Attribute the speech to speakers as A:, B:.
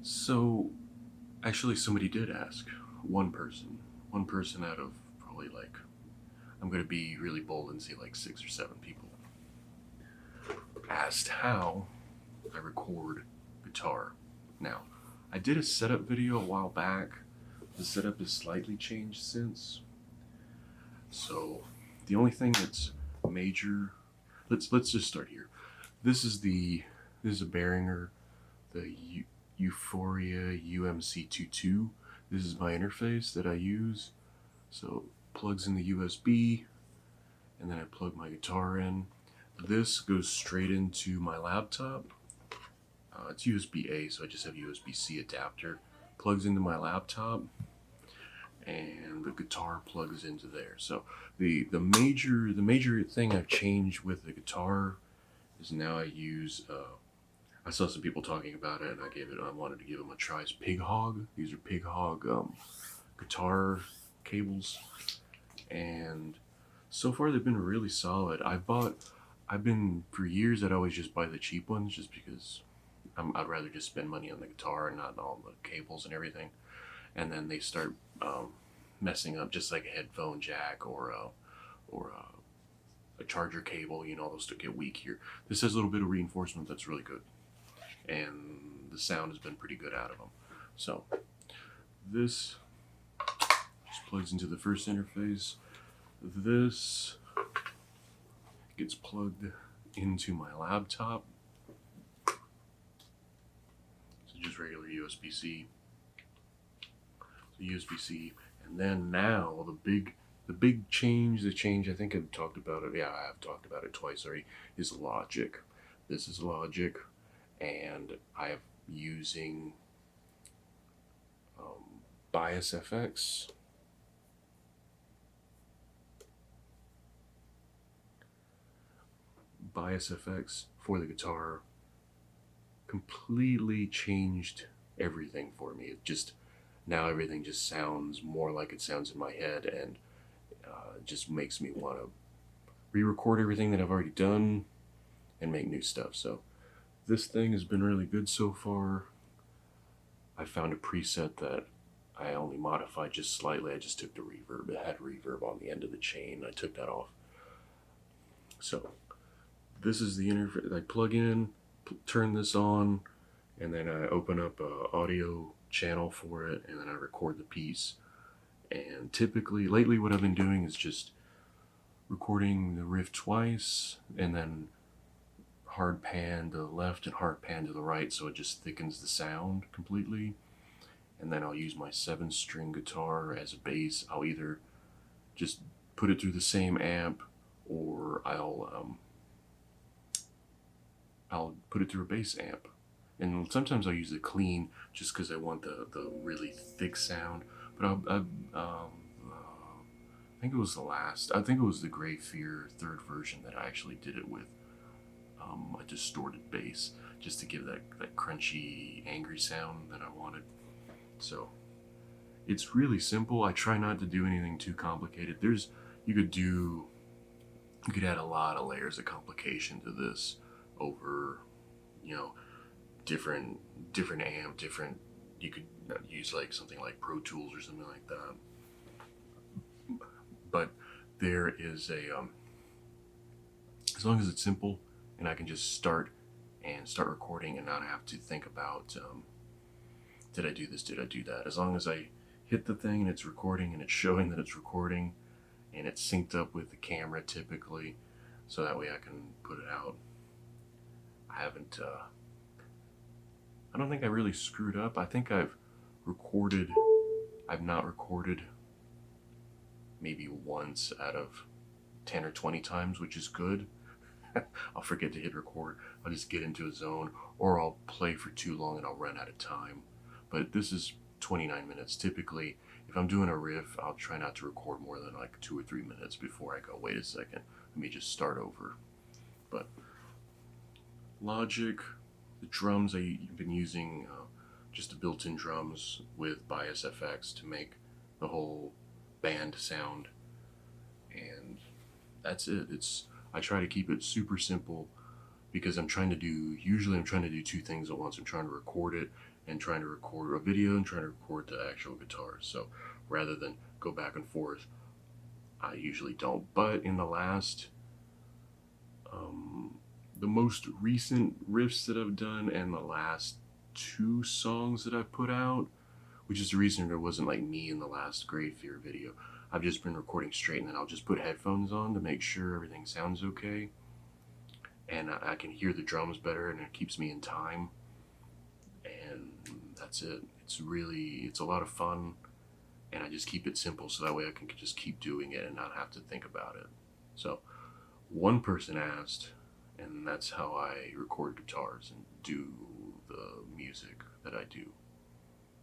A: So, actually, somebody did ask. One person. One person out of probably like, I'm going to be really bold and say like 6 or 7 people asked how I record guitar. Now, I did a setup video a while back. The setup has slightly changed since. So, the only thing that's major. Let's just start here. This is a Behringer, the Euphoria UMC22. This is my interface that I use. So plugs in the USB, and then I plug my guitar in. This goes straight into my laptop. It's USB A, so I just have USB C adapter. Plugs into my laptop, and the guitar plugs into there. So the major thing I've changed with the guitar is now I use. I saw some people talking about it, and I wanted to give them a try. It's Pig Hog. These are Pig Hog guitar cables, and so far they've been really solid. I've been for years I'd always just buy the cheap ones just because I'd rather just spend money on the guitar and not all the cables and everything. And then they start messing up, just like a headphone jack or a charger cable. You know, those get weak here. This has a little bit of reinforcement that's really good, and the sound has been pretty good out of them. So this just plugs into the first interface. This gets plugged into my laptop. So just regular USB-C. So USB-C, and then now the big change, the change I think I've talked about it. Yeah, I have talked about it twice already. Is Logic. This is Logic, and I am using Bias FX. Bias FX for the guitar completely changed everything for me. It just now everything just sounds more like it sounds in my head, and it just makes me want to re-record everything that I've already done and make new stuff. So this thing has been really good so far. I found a preset that I only modified just slightly. I just took the reverb. It had reverb on the end of the chain. I took that off. So this is the interface. I plug in, turn this on, and then I open up a audio channel for it, and then I record the piece. And typically, lately, what I've been doing is just recording the riff twice, and then hard pan to the left and hard pan to the right, so it just thickens the sound completely. And then I'll use my 7-string guitar as a bass. I'll either just put it through the same amp, or I'll put it through a bass amp. And sometimes I'll use the clean just because I want the really thick sound. But I think it was I think it was the Grey Fear third version that I actually did it with a distorted bass, just to give that crunchy, angry sound that I wanted. So it's really simple. I try not to do anything too complicated. You could add a lot of layers of complication to this over, you know, different amp, different. You could use like something like Pro Tools or something like that. But there is as long as it's simple and I can just start recording and not have to think about did I do this, did I do that. As long as I hit the thing and it's recording and it's showing that it's recording and it's synced up with the camera typically, so that way I can put it out. I don't think I really screwed up. I think I've not recorded maybe once out of 10 or 20 times, which is good. I'll forget to hit record. I'll just get into a zone, or I'll play for too long and I'll run out of time. But this is 29 minutes. Typically, if I'm doing a riff, I'll try not to record more than like 2 or 3 minutes before I go, wait a second, let me just start over. But Logic, the drums, I've been using just the built-in drums with Bias FX to make the whole band sound, and that's it. I try to keep it super simple because usually I'm trying to do 2 things at once. I'm trying to record it and trying to record a video and trying to record the actual guitar. So rather than go back and forth, I usually don't. But in the most recent riffs that I've done and the last 2 songs that I've put out, which is the reason there wasn't like me in the last Grave Fear video. I've just been recording straight, and then I'll just put headphones on to make sure everything sounds okay. And I can hear the drums better, and it keeps me in time. And that's it. It's a lot of fun, and I just keep it simple so that way I can just keep doing it and not have to think about it. So one person asked, and that's how I record guitars and do the music that I do.